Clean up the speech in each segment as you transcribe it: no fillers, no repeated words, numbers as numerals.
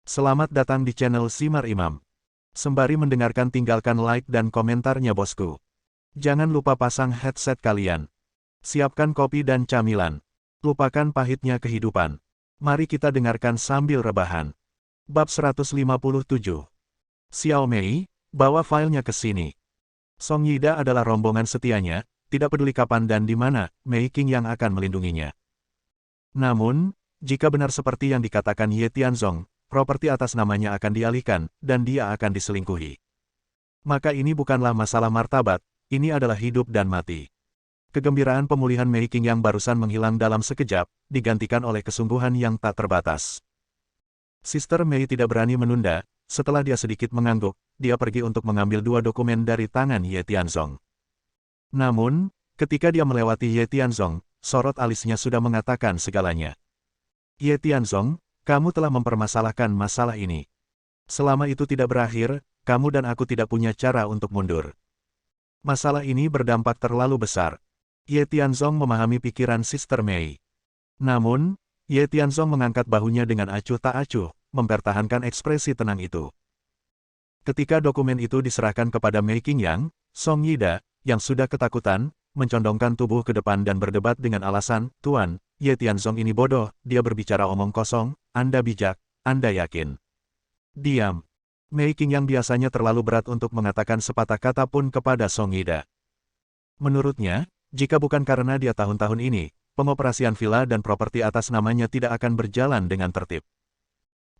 Selamat datang di channel Simar Imam. Sembari mendengarkan tinggalkan like dan komentarnya bosku. Jangan lupa pasang headset kalian. Siapkan kopi dan camilan. Lupakan pahitnya kehidupan. Mari kita dengarkan sambil rebahan. Bab 157. Xiao Mei, bawa filenya ke sini. Song Yida adalah rombongan setianya, tidak peduli kapan dan di mana, Mei Qing yang akan melindunginya. Namun, jika benar seperti yang dikatakan Ye Tianzong, properti atas namanya akan dialihkan, dan dia akan diselingkuhi. Maka ini bukanlah masalah martabat, ini adalah hidup dan mati. Kegembiraan pemulihan Mei Qing yang barusan menghilang dalam sekejap, digantikan oleh kesungguhan yang tak terbatas. Sister Mei tidak berani menunda, setelah dia sedikit mengangguk, dia pergi untuk mengambil 2 dokumen dari tangan Ye Tianzong. Namun, ketika dia melewati Ye Tianzong, sorot alisnya sudah mengatakan segalanya. Ye Tianzong, kamu telah mempermasalahkan masalah ini. Selama itu tidak berakhir, kamu dan aku tidak punya cara untuk mundur. Masalah ini berdampak terlalu besar. Ye Tianzong memahami pikiran Sister Mei. Namun, Ye Tianzong mengangkat bahunya dengan acuh tak acuh, mempertahankan ekspresi tenang itu. Ketika dokumen itu diserahkan kepada Mei Qingyang, Song Yida, yang sudah ketakutan, mencondongkan tubuh ke depan dan berdebat dengan alasan, "Tuan, Ye Tianzong ini bodoh, dia berbicara omong kosong, Anda bijak, Anda yakin." Diam. Mei Qingyang biasanya terlalu berat untuk mengatakan sepatah kata pun kepada Song Yida. Menurutnya, jika bukan karena dia tahun-tahun ini, pengoperasian villa dan properti atas namanya tidak akan berjalan dengan tertib.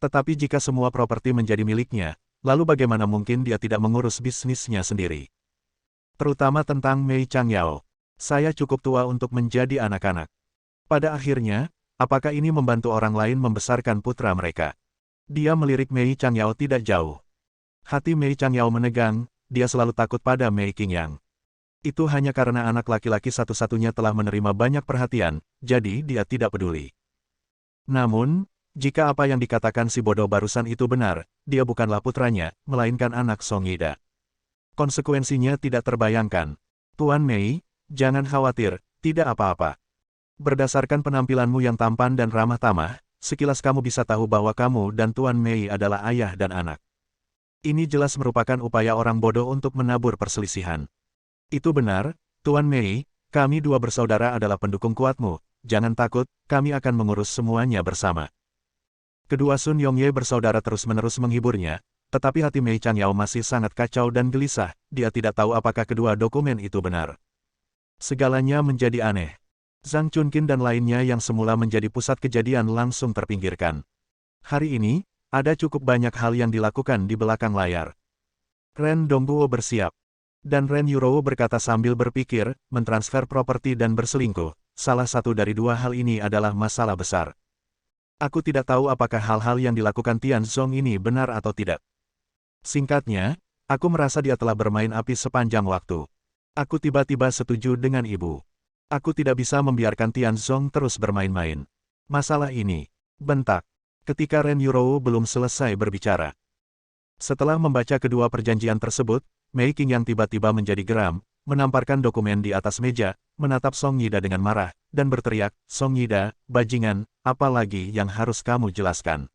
Tetapi jika semua properti menjadi miliknya, lalu bagaimana mungkin dia tidak mengurus bisnisnya sendiri? Terutama tentang Mei Changyao. Saya cukup tua untuk menjadi anak-anak. Pada akhirnya, apakah ini membantu orang lain membesarkan putra mereka? Dia melirik Mei Changyao tidak jauh. Hati Mei Changyao menegang, dia selalu takut pada Mei Qingyang. Itu hanya karena anak laki-laki satu-satunya telah menerima banyak perhatian, jadi dia tidak peduli. Namun, jika apa yang dikatakan si bodoh barusan itu benar, dia bukanlah putranya, melainkan anak Song Yida. Konsekuensinya tidak terbayangkan. Tuan Mei, jangan khawatir, tidak apa-apa. Berdasarkan penampilanmu yang tampan dan ramah tamah, sekilas kamu bisa tahu bahwa kamu dan Tuan Mei adalah ayah dan anak. Ini jelas merupakan upaya orang bodoh untuk menabur perselisihan. Itu benar, Tuan Mei, kami 2 bersaudara adalah pendukung kuatmu, jangan takut, kami akan mengurus semuanya bersama. Kedua Sun Yongye bersaudara terus-menerus menghiburnya, tetapi hati Mei Changyao masih sangat kacau dan gelisah, dia tidak tahu apakah kedua dokumen itu benar. Segalanya menjadi aneh. Zhang Chunqin dan lainnya yang semula menjadi pusat kejadian langsung terpinggirkan. Hari ini, ada cukup banyak hal yang dilakukan di belakang layar. Ren Dongguo bersiap. Dan Ren Yurowo berkata sambil berpikir, mentransfer properti dan berselingkuh. Salah satu dari 2 hal ini adalah masalah besar. Aku tidak tahu apakah hal-hal yang dilakukan Tianzong ini benar atau tidak. Singkatnya, aku merasa dia telah bermain api sepanjang waktu. Aku tiba-tiba setuju dengan ibu. Aku tidak bisa membiarkan Tianzong terus bermain-main. Masalah ini, bentak, ketika Ren Yurowo belum selesai berbicara. Setelah membaca kedua perjanjian tersebut, Mei Qingyang tiba-tiba menjadi geram, menamparkan dokumen di atas meja, menatap Song Yida dengan marah, dan berteriak, "Song Yida, bajingan, apa lagi yang harus kamu jelaskan?"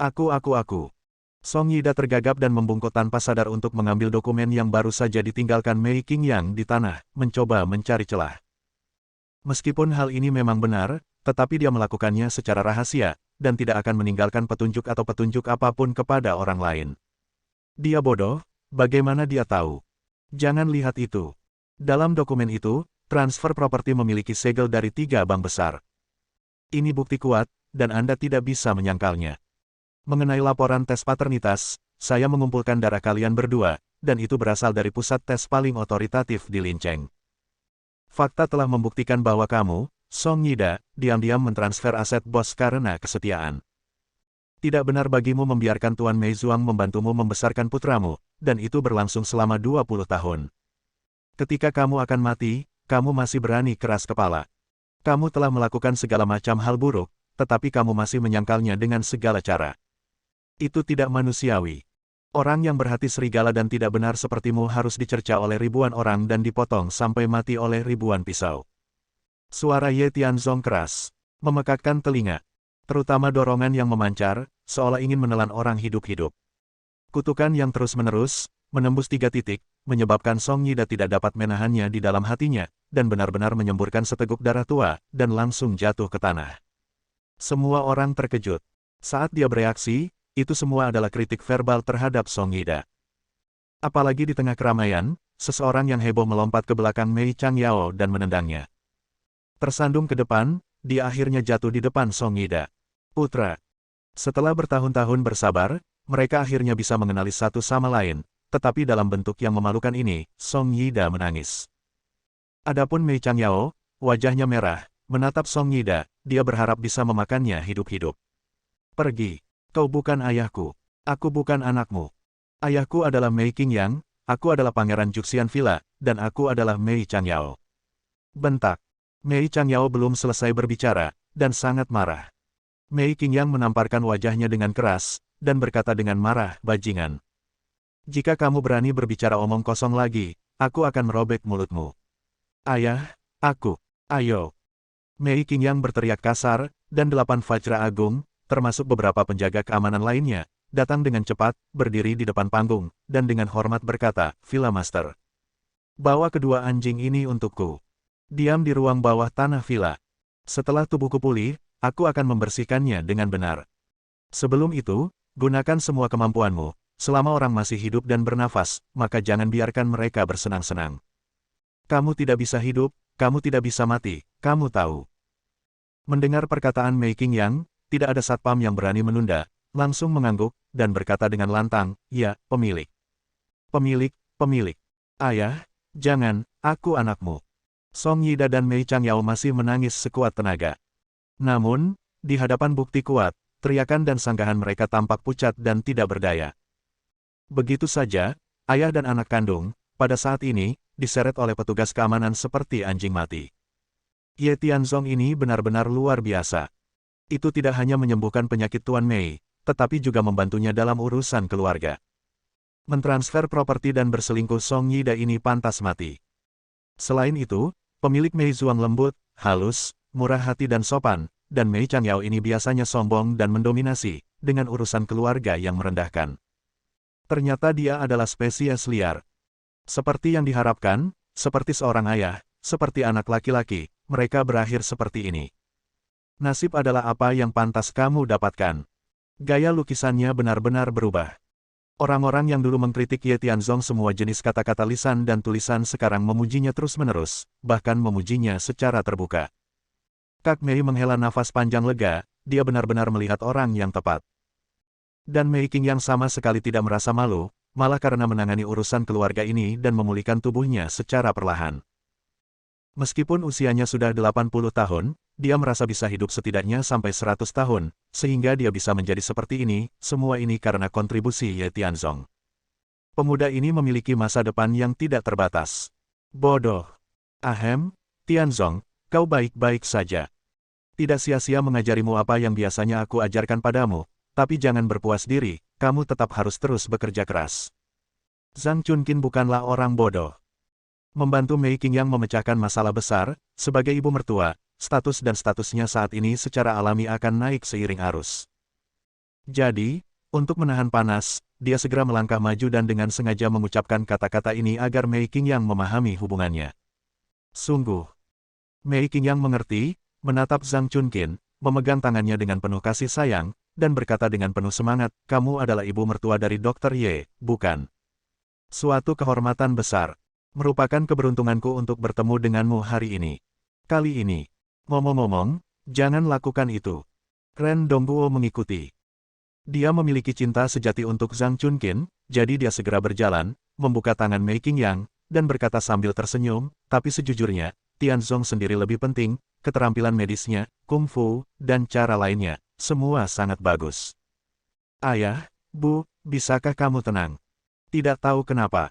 Aku. Song Yida tergagap dan membungkuk tanpa sadar untuk mengambil dokumen yang baru saja ditinggalkan Mei Qingyang di tanah, mencoba mencari celah. Meskipun hal ini memang benar, tetapi dia melakukannya secara rahasia, dan tidak akan meninggalkan petunjuk atau petunjuk apapun kepada orang lain. Dia bodoh, bagaimana dia tahu? Jangan lihat itu. Dalam dokumen itu, transfer properti memiliki segel dari 3 bank besar. Ini bukti kuat, dan Anda tidak bisa menyangkalnya. Mengenai laporan tes paternitas, saya mengumpulkan darah kalian berdua, dan itu berasal dari pusat tes paling otoritatif di Lincheng. Fakta telah membuktikan bahwa kamu, Song Yida, diam-diam mentransfer aset bos karena kesetiaan. Tidak benar bagimu membiarkan Tuan Mei Zhuang membantumu membesarkan putramu, dan itu berlangsung selama 20 tahun. Ketika kamu akan mati, kamu masih berani keras kepala. Kamu telah melakukan segala macam hal buruk, tetapi kamu masih menyangkalnya dengan segala cara. Itu tidak manusiawi. Orang yang berhati serigala dan tidak benar sepertimu harus dicerca oleh ribuan orang dan dipotong sampai mati oleh ribuan pisau. Suara Ye Tianzong keras, memekakkan telinga. terutama dorongan yang memancar, seolah ingin menelan orang hidup-hidup. Kutukan yang terus-menerus, menembus 3 titik, menyebabkan Song Yida tidak dapat menahannya di dalam hatinya, dan benar-benar menyemburkan seteguk darah tua, dan langsung jatuh ke tanah. Semua orang terkejut. Saat dia bereaksi, itu semua adalah kritik verbal terhadap Song Yida. Apalagi di tengah keramaian, seseorang yang heboh melompat ke belakang Mei Changyao dan menendangnya. Tersandung ke depan, dia akhirnya jatuh di depan Song Yida. Putra. Setelah bertahun-tahun bersabar, mereka akhirnya bisa mengenali satu sama lain, tetapi dalam bentuk yang memalukan ini, Song Yida menangis. Adapun Mei Changyao, wajahnya merah, menatap Song Yida, dia berharap bisa memakannya hidup-hidup. Pergi. Kau bukan ayahku. Aku bukan anakmu. Ayahku adalah Mei Qingyang, aku adalah Pangeran Juxian Villa, dan aku adalah Mei Changyao. Bentak. Mei Changyao belum selesai berbicara, dan sangat marah. Mei Qingyang menamparkan wajahnya dengan keras, dan berkata dengan marah, bajingan. Jika kamu berani berbicara omong kosong lagi, aku akan merobek mulutmu. Ayah, aku, ayo. Mei Qingyang berteriak kasar, dan 8 Vajra Agung, termasuk beberapa penjaga keamanan lainnya, datang dengan cepat, berdiri di depan panggung, dan dengan hormat berkata, Villa Master. Bawa kedua anjing ini untukku. Diam di ruang bawah tanah villa. Setelah tubuhku pulih, aku akan membersihkannya dengan benar. Sebelum itu, gunakan semua kemampuanmu. Selama orang masih hidup dan bernafas, maka jangan biarkan mereka bersenang-senang. Kamu tidak bisa hidup, kamu tidak bisa mati, kamu tahu. Mendengar perkataan Mei Qingyang, tidak ada satpam yang berani menunda, langsung mengangguk, dan berkata dengan lantang, ya, pemilik. Pemilik. Ayah, jangan, aku anakmu. Song Yida dan Mei Changyao masih menangis sekuat tenaga. Namun, di hadapan bukti kuat, teriakan dan sanggahan mereka tampak pucat dan tidak berdaya. Begitu saja, ayah dan anak kandung, pada saat ini, diseret oleh petugas keamanan seperti anjing mati. Ye Tianzong ini benar-benar luar biasa. Itu tidak hanya menyembuhkan penyakit Tuan Mei, tetapi juga membantunya dalam urusan keluarga. Mentransfer properti dan berselingkuh Song Yida ini pantas mati. Selain itu, pemilik Mei Zhuang lembut, halus, murah hati dan sopan, dan Mei Changyao ini biasanya sombong dan mendominasi, dengan urusan keluarga yang merendahkan. Ternyata dia adalah spesies liar. Seperti yang diharapkan, seperti seorang ayah, seperti anak laki-laki, mereka berakhir seperti ini. Nasib adalah apa yang pantas kamu dapatkan. Gaya lukisannya benar-benar berubah. Orang-orang yang dulu mengkritik Ye Tianzong semua jenis kata-kata lisan dan tulisan sekarang memujinya terus-menerus, bahkan memujinya secara terbuka. Kak Mei menghela nafas panjang lega, dia benar-benar melihat orang yang tepat. Dan Mei Qingyang sama sekali tidak merasa malu, malah karena menangani urusan keluarga ini dan memulihkan tubuhnya secara perlahan. Meskipun usianya sudah 80 tahun, dia merasa bisa hidup setidaknya sampai 100 tahun, sehingga dia bisa menjadi seperti ini, semua ini karena kontribusi Ye Tianzong. Pemuda ini memiliki masa depan yang tidak terbatas. Bodoh. Ahem, Tianzong, kau baik-baik saja. Tidak sia-sia mengajarimu apa yang biasanya aku ajarkan padamu, tapi jangan berpuas diri, kamu tetap harus terus bekerja keras. Zhang Chunqin bukanlah orang bodoh. Membantu Mei Qingyang memecahkan masalah besar, sebagai ibu mertua, status dan statusnya saat ini secara alami akan naik seiring arus. Jadi, untuk menahan panas, dia segera melangkah maju dan dengan sengaja mengucapkan kata-kata ini agar Mei Qingyang memahami hubungannya. Sungguh. Mei Qingyang mengerti, menatap Zhang Chunqin, memegang tangannya dengan penuh kasih sayang, dan berkata dengan penuh semangat, kamu adalah ibu mertua dari Dr. Ye, bukan? Suatu kehormatan besar. Merupakan keberuntunganku untuk bertemu denganmu hari ini. Kali ini. Ngomong-ngomong, jangan lakukan itu. Ren Dongguo mengikuti. Dia memiliki cinta sejati untuk Zhang Chunqin, jadi dia segera berjalan, membuka tangan Mei Qingyang, dan berkata sambil tersenyum, tapi sejujurnya, Tianzong sendiri lebih penting, keterampilan medisnya, kungfu, dan cara lainnya, semua sangat bagus. Ayah, Bu, bisakah kamu tenang? Tidak tahu kenapa.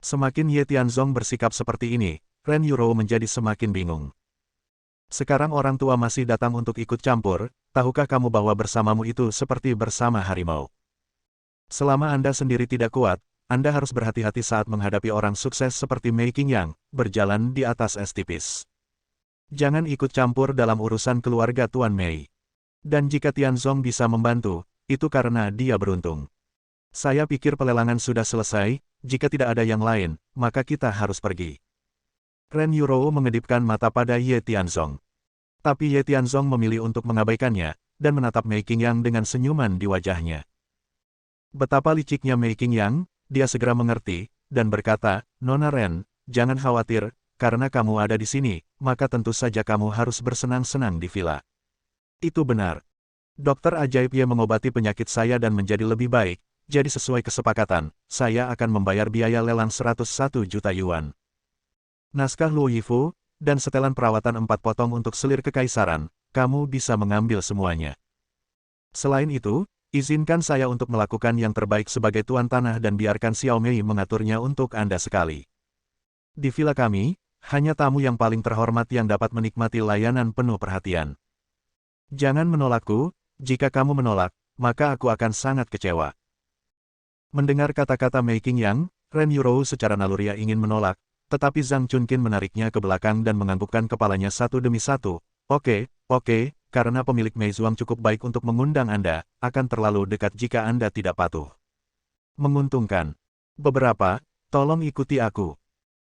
Semakin Ye Tianzong bersikap seperti ini, Ren Yuro menjadi semakin bingung. Sekarang orang tua masih datang untuk ikut campur, tahukah kamu bahwa bersamamu itu seperti bersama harimau? Selama Anda sendiri tidak kuat, Anda harus berhati-hati saat menghadapi orang sukses seperti Mei Qingyang, berjalan di atas es tipis. Jangan ikut campur dalam urusan keluarga Tuan Mei. Dan jika Tianzong bisa membantu, itu karena dia beruntung. Saya pikir pelelangan sudah selesai, jika tidak ada yang lain, maka kita harus pergi. Ren Yurou mengedipkan mata pada Ye Tianzong. Tapi Ye Tianzong memilih untuk mengabaikannya, dan menatap Mei Qingyang dengan senyuman di wajahnya. Betapa liciknya Mei Qingyang, dia segera mengerti, dan berkata, Nona Ren, jangan khawatir, karena kamu ada di sini, maka tentu saja kamu harus bersenang-senang di villa. Itu benar. Dokter ajaib Ye mengobati penyakit saya dan menjadi lebih baik, jadi sesuai kesepakatan, saya akan membayar biaya lelang 101 juta yuan. Naskah Luo Yifu, dan setelan perawatan 4 potong untuk selir kekaisaran, kamu bisa mengambil semuanya. Selain itu, izinkan saya untuk melakukan yang terbaik sebagai tuan tanah dan biarkan Xiao Mei mengaturnya untuk Anda sekali. Di villa kami, hanya tamu yang paling terhormat yang dapat menikmati layanan penuh perhatian. Jangan menolakku, jika kamu menolak, maka aku akan sangat kecewa. Mendengar kata-kata Mei Qingyang, Ren Yurou secara naluriah ingin menolak, tetapi Zhang Chunqin menariknya ke belakang dan menganggukkan kepalanya satu demi satu. Oke, karena pemilik Mei Zhuang cukup baik untuk mengundang Anda, akan terlalu dekat jika Anda tidak patuh. Menguntungkan. Beberapa, tolong ikuti aku.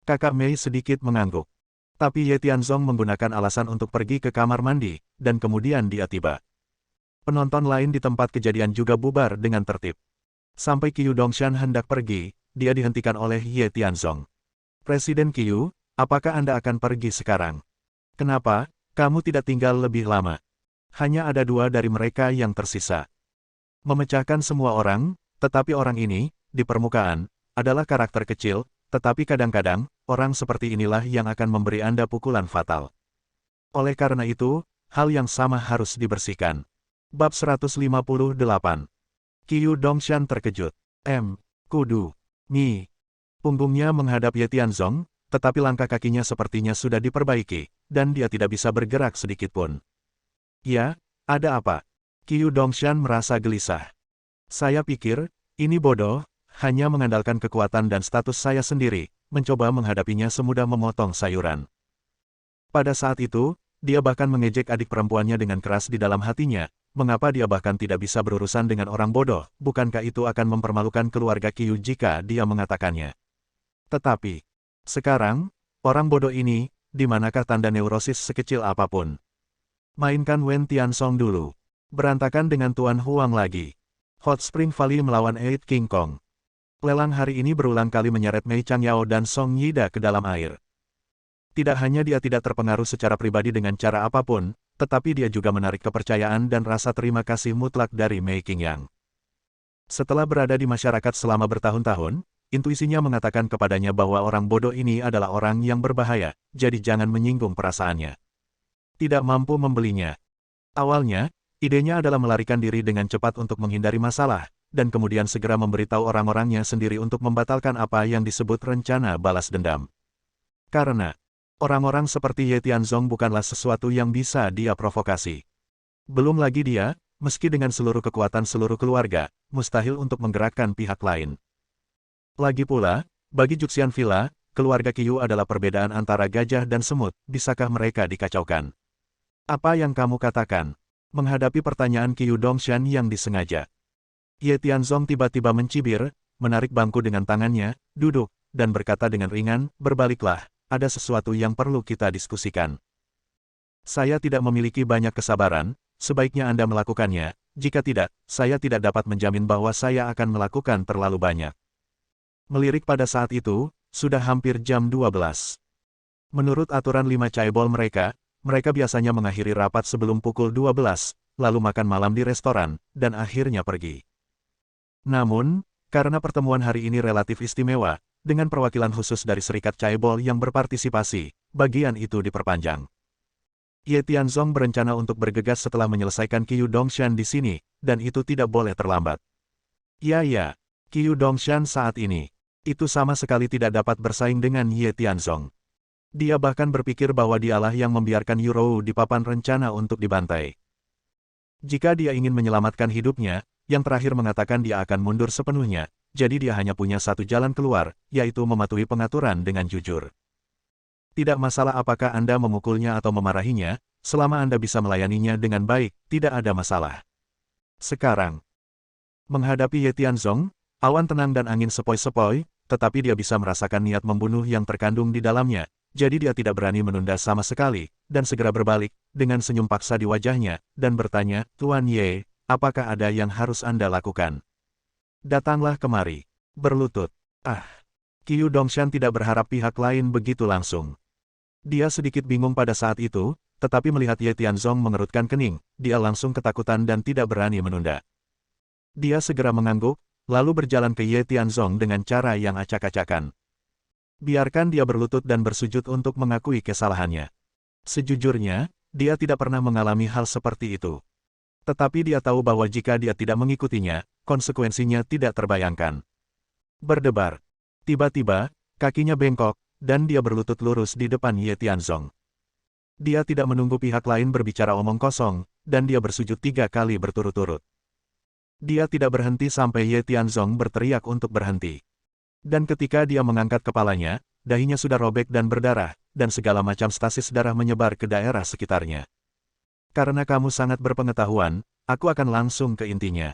Kakak Mei sedikit mengangguk. Tapi Ye Tianzong menggunakan alasan untuk pergi ke kamar mandi, dan kemudian dia tiba. Penonton lain di tempat kejadian juga bubar dengan tertib. Sampai Qiu Dongshan hendak pergi, dia dihentikan oleh Ye Tianzong. Presiden Qiu, apakah Anda akan pergi sekarang? Kenapa, kamu tidak tinggal lebih lama? Hanya ada 2 dari mereka yang tersisa. Memecahkan semua orang, tetapi orang ini, di permukaan, adalah karakter kecil, tetapi kadang-kadang, orang seperti inilah yang akan memberi Anda pukulan fatal. Oleh karena itu, hal yang sama harus dibersihkan. Bab 158. Qiu Dongshan terkejut. Kudu. Punggungnya menghadap Ye Tianzong, tetapi langkah kakinya sepertinya sudah diperbaiki, dan dia tidak bisa bergerak sedikitpun. Ya, ada apa? Qiu Dongshan merasa gelisah. Saya pikir, ini bodoh, hanya mengandalkan kekuatan dan status saya sendiri, mencoba menghadapinya semudah memotong sayuran. Pada saat itu, dia bahkan mengejek adik perempuannya dengan keras di dalam hatinya, mengapa dia bahkan tidak bisa berurusan dengan orang bodoh, bukankah itu akan mempermalukan keluarga Qiu jika dia mengatakannya. Tetapi, sekarang, orang bodoh ini, di manakah tanda neurosis sekecil apapun? Mainkan Wen Tianzong dulu. Berantakan dengan Tuan Huang lagi. Hot Spring Valley melawan Eight King Kong. Lelang hari ini berulang kali menyeret Mei Changyao dan Song Yida ke dalam air. Tidak hanya dia tidak terpengaruh secara pribadi dengan cara apapun, tetapi dia juga menarik kepercayaan dan rasa terima kasih mutlak dari Mei Qingyang. Setelah berada di masyarakat selama bertahun-tahun, intuisinya mengatakan kepadanya bahwa orang bodoh ini adalah orang yang berbahaya, jadi jangan menyinggung perasaannya. Tidak mampu membelinya. Awalnya, idenya adalah melarikan diri dengan cepat untuk menghindari masalah, dan kemudian segera memberitahu orang-orangnya sendiri untuk membatalkan apa yang disebut rencana balas dendam. Karena, orang-orang seperti Ye Tianzong bukanlah sesuatu yang bisa dia provokasi. Belum lagi dia, meski dengan seluruh kekuatan seluruh keluarga, mustahil untuk menggerakkan pihak lain. Lagi pula, bagi Juxian Villa, keluarga Qiu adalah perbedaan antara gajah dan semut, bisakah mereka dikacaukan? Apa yang kamu katakan? Menghadapi pertanyaan Qiu Dongshan yang disengaja. Ye Tianzong tiba-tiba mencibir, menarik bangku dengan tangannya, duduk, dan berkata dengan ringan, berbaliklah, ada sesuatu yang perlu kita diskusikan. Saya tidak memiliki banyak kesabaran, sebaiknya Anda melakukannya, jika tidak, saya tidak dapat menjamin bahwa saya akan melakukan terlalu banyak. Melirik pada saat itu, sudah hampir jam 12. Menurut aturan 5 caebol mereka biasanya mengakhiri rapat sebelum pukul 12, lalu makan malam di restoran, dan akhirnya pergi. Namun, karena pertemuan hari ini relatif istimewa, dengan perwakilan khusus dari Serikat Caebol yang berpartisipasi, bagian itu diperpanjang. Ye Tianzong berencana untuk bergegas setelah menyelesaikan Qiu Dongshan di sini, dan itu tidak boleh terlambat. Ya, Qiu Dongshan saat ini, itu sama sekali tidak dapat bersaing dengan Ye Tianzong. Dia bahkan berpikir bahwa dialah yang membiarkan Yurou di papan rencana untuk dibantai. Jika dia ingin menyelamatkan hidupnya, yang terakhir mengatakan dia akan mundur sepenuhnya, jadi dia hanya punya satu jalan keluar, yaitu mematuhi pengaturan dengan jujur. Tidak masalah apakah Anda memukulnya atau memarahinya, selama Anda bisa melayaninya dengan baik, tidak ada masalah. Sekarang, menghadapi Ye Tianzong, awan tenang dan angin sepoi-sepoi, tetapi dia bisa merasakan niat membunuh yang terkandung di dalamnya, jadi dia tidak berani menunda sama sekali, dan segera berbalik, dengan senyum paksa di wajahnya, dan bertanya, Tuan Ye, apakah ada yang harus Anda lakukan? Datanglah kemari. Berlutut. Qiu Dongshan tidak berharap pihak lain begitu langsung. Dia sedikit bingung pada saat itu, tetapi melihat Ye Tianzong mengerutkan kening, dia langsung ketakutan dan tidak berani menunda. Dia segera mengangguk, lalu berjalan ke Ye Tianzong dengan cara yang acak-acakan. Biarkan dia berlutut dan bersujud untuk mengakui kesalahannya. Sejujurnya, dia tidak pernah mengalami hal seperti itu. Tetapi dia tahu bahwa jika dia tidak mengikutinya, konsekuensinya tidak terbayangkan. Berdebar. Tiba-tiba, kakinya bengkok, dan dia berlutut lurus di depan Ye Tianzong. Dia tidak menunggu pihak lain berbicara omong kosong, dan dia bersujud 3 kali berturut-turut. Dia tidak berhenti sampai Ye Tianzong berteriak untuk berhenti. Dan ketika dia mengangkat kepalanya, dahinya sudah robek dan berdarah, dan segala macam stasis darah menyebar ke daerah sekitarnya. Karena kamu sangat berpengetahuan, aku akan langsung ke intinya.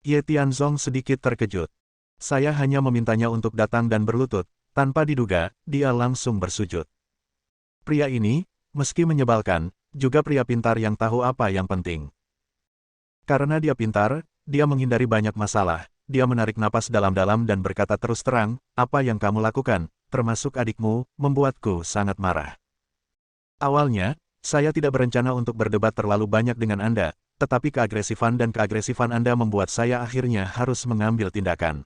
Ye Tianzong sedikit terkejut. Saya hanya memintanya untuk datang dan berlutut, tanpa diduga, dia langsung bersujud. Pria ini, meski menyebalkan, juga pria pintar yang tahu apa yang penting. Karena dia pintar, dia menghindari banyak masalah, dia menarik napas dalam-dalam dan berkata terus terang, apa yang kamu lakukan, termasuk adikmu, membuatku sangat marah. Awalnya, saya tidak berencana untuk berdebat terlalu banyak dengan Anda, tetapi keagresifan Anda membuat saya akhirnya harus mengambil tindakan.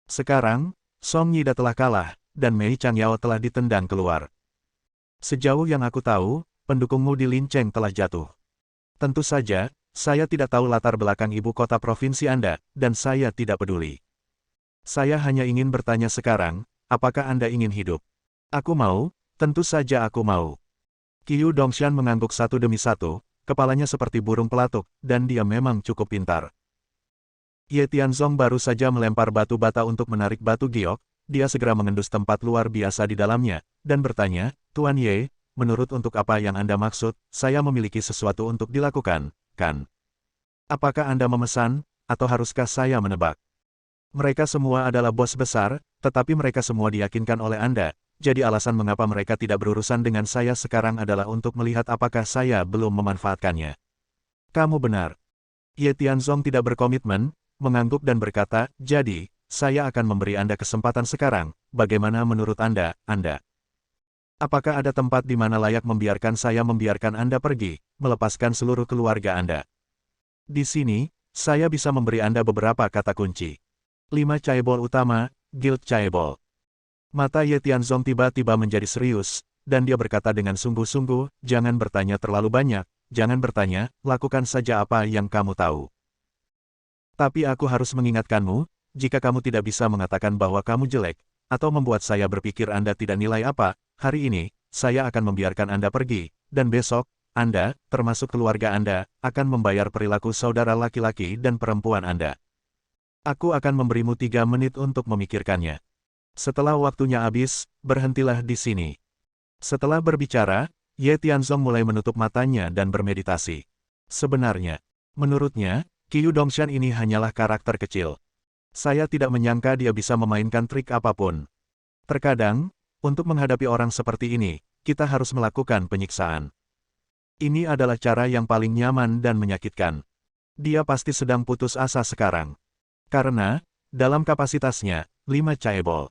Sekarang, Song Yida telah kalah, dan Mei Changyao telah ditendang keluar. Sejauh yang aku tahu, pendukungmu di Linceng telah jatuh. Tentu saja, saya tidak tahu latar belakang ibu kota provinsi Anda, dan saya tidak peduli. Saya hanya ingin bertanya sekarang, apakah Anda ingin hidup? Aku mau, tentu saja aku mau. Qiu Dongshan mengangguk satu demi satu, kepalanya seperti burung pelatuk, dan dia memang cukup pintar. Ye Tianzong baru saja melempar batu bata untuk menarik batu giok, dia segera mengendus tempat luar biasa di dalamnya, dan bertanya, Tuan Ye, menurut untuk apa yang Anda maksud, saya memiliki sesuatu untuk dilakukan, kan? Apakah Anda memesan, atau haruskah saya menebak? Mereka semua adalah bos besar, tetapi mereka semua diyakinkan oleh Anda, jadi alasan mengapa mereka tidak berurusan dengan saya sekarang adalah untuk melihat apakah saya belum memanfaatkannya. Kamu benar. Ye Tianzong tidak berkomitmen, mengangguk dan berkata, jadi, saya akan memberi Anda kesempatan sekarang, bagaimana menurut Anda, Anda? Apakah ada tempat di mana layak membiarkan saya membiarkan Anda pergi, melepaskan seluruh keluarga Anda? Di sini, saya bisa memberi Anda beberapa kata kunci. 5 chaebol utama, Guild Chaebol. Mata Ye Tianzong tiba-tiba menjadi serius, dan dia berkata dengan sungguh-sungguh, jangan bertanya terlalu banyak, jangan bertanya, lakukan saja apa yang kamu tahu. Tapi aku harus mengingatkanmu, jika kamu tidak bisa mengatakan bahwa kamu jelek, atau membuat saya berpikir Anda tidak nilai apa, hari ini, saya akan membiarkan Anda pergi, dan besok, Anda, termasuk keluarga Anda, akan membayar perilaku saudara laki-laki dan perempuan Anda. Aku akan memberimu 3 menit untuk memikirkannya. Setelah waktunya habis, berhentilah di sini. Setelah berbicara, Ye Tianzong mulai menutup matanya dan bermeditasi. Sebenarnya, menurutnya, Qiu Dongshan ini hanyalah karakter kecil. Saya tidak menyangka dia bisa memainkan trik apapun. Terkadang, untuk menghadapi orang seperti ini, kita harus melakukan penyiksaan. Ini adalah cara yang paling nyaman dan menyakitkan. Dia pasti sedang putus asa sekarang. Karena, dalam kapasitasnya, 5 chaebol.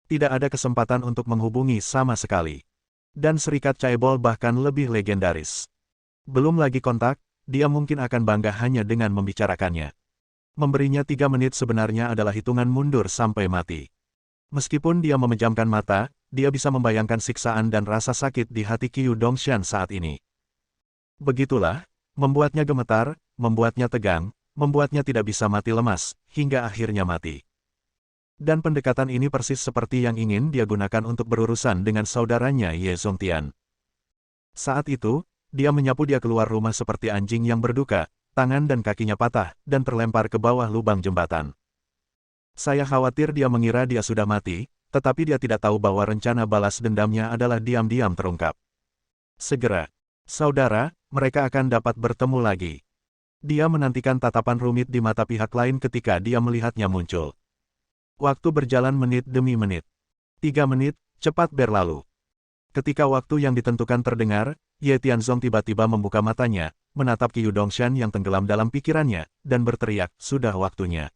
Tidak ada kesempatan untuk menghubungi sama sekali. Dan serikat chaebol bahkan lebih legendaris. Belum lagi kontak, dia mungkin akan bangga hanya dengan membicarakannya. Memberinya 3 menit sebenarnya adalah hitungan mundur sampai mati. Meskipun dia memejamkan mata, dia bisa membayangkan siksaan dan rasa sakit di hati Qiu Dongshan saat ini. Begitulah, membuatnya gemetar, membuatnya tegang, membuatnya tidak bisa mati lemas, hingga akhirnya mati. Dan pendekatan ini persis seperti yang ingin dia gunakan untuk berurusan dengan saudaranya Ye Zongtian. Saat itu, dia menyapu dia keluar rumah seperti anjing yang berduka, tangan dan kakinya patah, dan terlempar ke bawah lubang jembatan. Saya khawatir dia mengira dia sudah mati, tetapi dia tidak tahu bahwa rencana balas dendamnya adalah diam-diam terungkap. Segera, Saudara, mereka akan dapat bertemu lagi. Dia menantikan tatapan rumit di mata pihak lain ketika dia melihatnya muncul. Waktu berjalan menit demi menit. 3 menit, cepat berlalu. Ketika waktu yang ditentukan terdengar, Ye Tianzong tiba-tiba membuka matanya, menatap Qiu Dongshan yang tenggelam dalam pikirannya, dan berteriak, sudah waktunya.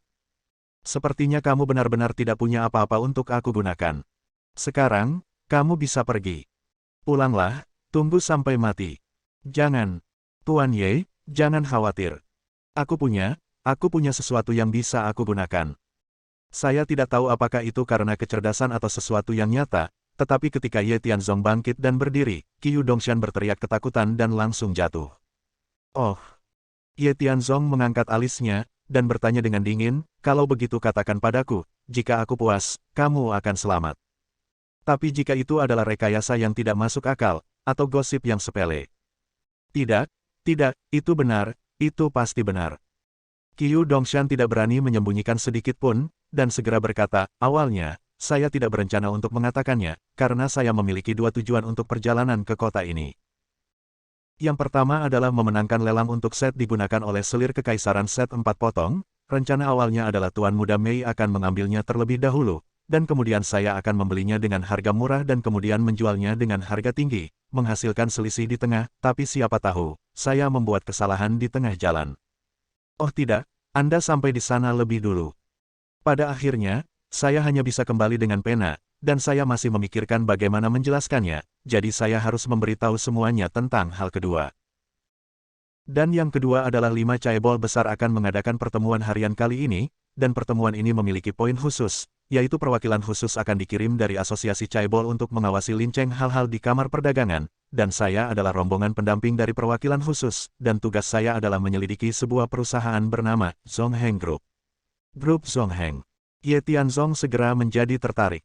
Sepertinya kamu benar-benar tidak punya apa-apa untuk aku gunakan. Sekarang, kamu bisa pergi. Pulanglah, tunggu sampai mati. Jangan. Tuan Ye, jangan khawatir. Aku punya sesuatu yang bisa aku gunakan. Saya tidak tahu apakah itu karena kecerdasan atau sesuatu yang nyata, tetapi ketika Ye Tianzong bangkit dan berdiri, Qiu Dongshan berteriak ketakutan dan langsung jatuh. Oh. Ye Tianzong mengangkat alisnya, dan bertanya dengan dingin, kalau begitu katakan padaku, jika aku puas, kamu akan selamat. Tapi jika itu adalah rekayasa yang tidak masuk akal, atau gosip yang sepele. Tidak, itu benar, itu pasti benar. Qiu Dongshan tidak berani menyembunyikan sedikit pun, dan segera berkata, awalnya, saya tidak berencana untuk mengatakannya, karena saya memiliki 2 tujuan untuk perjalanan ke kota ini. Yang pertama adalah memenangkan lelang untuk set digunakan oleh selir kekaisaran set 4 potong, rencana awalnya adalah Tuan Muda Mei akan mengambilnya terlebih dahulu, dan kemudian saya akan membelinya dengan harga murah dan kemudian menjualnya dengan harga tinggi, menghasilkan selisih di tengah, tapi siapa tahu, saya membuat kesalahan di tengah jalan. Oh tidak, Anda sampai di sana lebih dulu. Pada akhirnya, saya hanya bisa kembali dengan pena, dan saya masih memikirkan bagaimana menjelaskannya, jadi saya harus memberitahu semuanya tentang hal kedua. Dan yang kedua adalah 5 caebol besar akan mengadakan pertemuan harian kali ini, dan pertemuan ini memiliki poin khusus, yaitu perwakilan khusus akan dikirim dari asosiasi caebol untuk mengawasi linceng hal-hal di kamar perdagangan, dan saya adalah rombongan pendamping dari perwakilan khusus, dan tugas saya adalah menyelidiki sebuah perusahaan bernama Zongheng Group. Grup Zongheng. Ye Tianzong segera menjadi tertarik.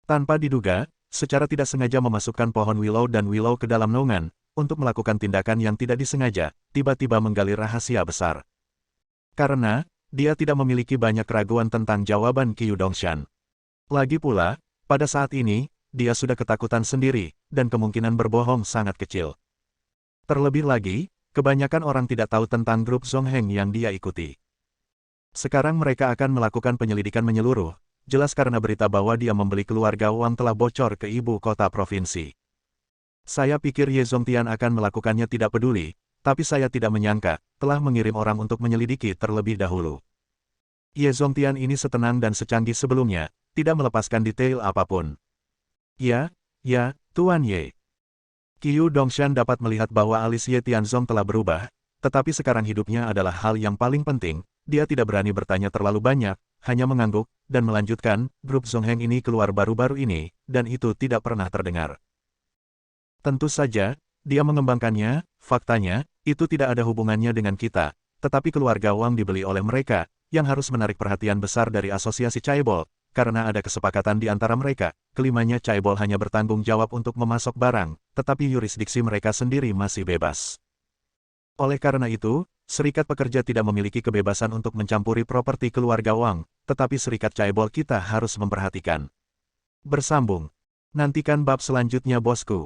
Tanpa diduga, secara tidak sengaja memasukkan pohon willow dan willow ke dalam naungan, untuk melakukan tindakan yang tidak disengaja, tiba-tiba menggali rahasia besar. Karena, dia tidak memiliki banyak keraguan tentang jawaban Qiu Dongshan. Lagi pula, pada saat ini, dia sudah ketakutan sendiri, dan kemungkinan berbohong sangat kecil. Terlebih lagi, kebanyakan orang tidak tahu tentang grup Zongheng yang dia ikuti. Sekarang mereka akan melakukan penyelidikan menyeluruh, jelas karena berita bahwa dia membeli keluarga Wang telah bocor ke ibu kota provinsi. Saya pikir Ye Zongtian akan melakukannya tidak peduli, tapi saya tidak menyangka, telah mengirim orang untuk menyelidiki terlebih dahulu. Ye Zongtian ini setenang dan secanggih sebelumnya, tidak melepaskan detail apapun. Ya, Tuan Ye. Qiu Dongshan dapat melihat bahwa alis Ye Tianzong telah berubah, tetapi sekarang hidupnya adalah hal yang paling penting, dia tidak berani bertanya terlalu banyak, hanya mengangguk, dan melanjutkan, grup Zongheng ini keluar baru-baru ini, dan itu tidak pernah terdengar. Tentu saja, dia mengembangkannya, faktanya, itu tidak ada hubungannya dengan kita, tetapi keluarga Wang dibeli oleh mereka, yang harus menarik perhatian besar dari asosiasi caebol, karena ada kesepakatan di antara mereka, kelimanya caebol hanya bertanggung jawab untuk memasok barang, tetapi yurisdiksi mereka sendiri masih bebas. Oleh karena itu, serikat pekerja tidak memiliki kebebasan untuk mencampuri properti keluarga Wang, tetapi serikat caebol kita harus memperhatikan. Bersambung. Nantikan bab selanjutnya bosku.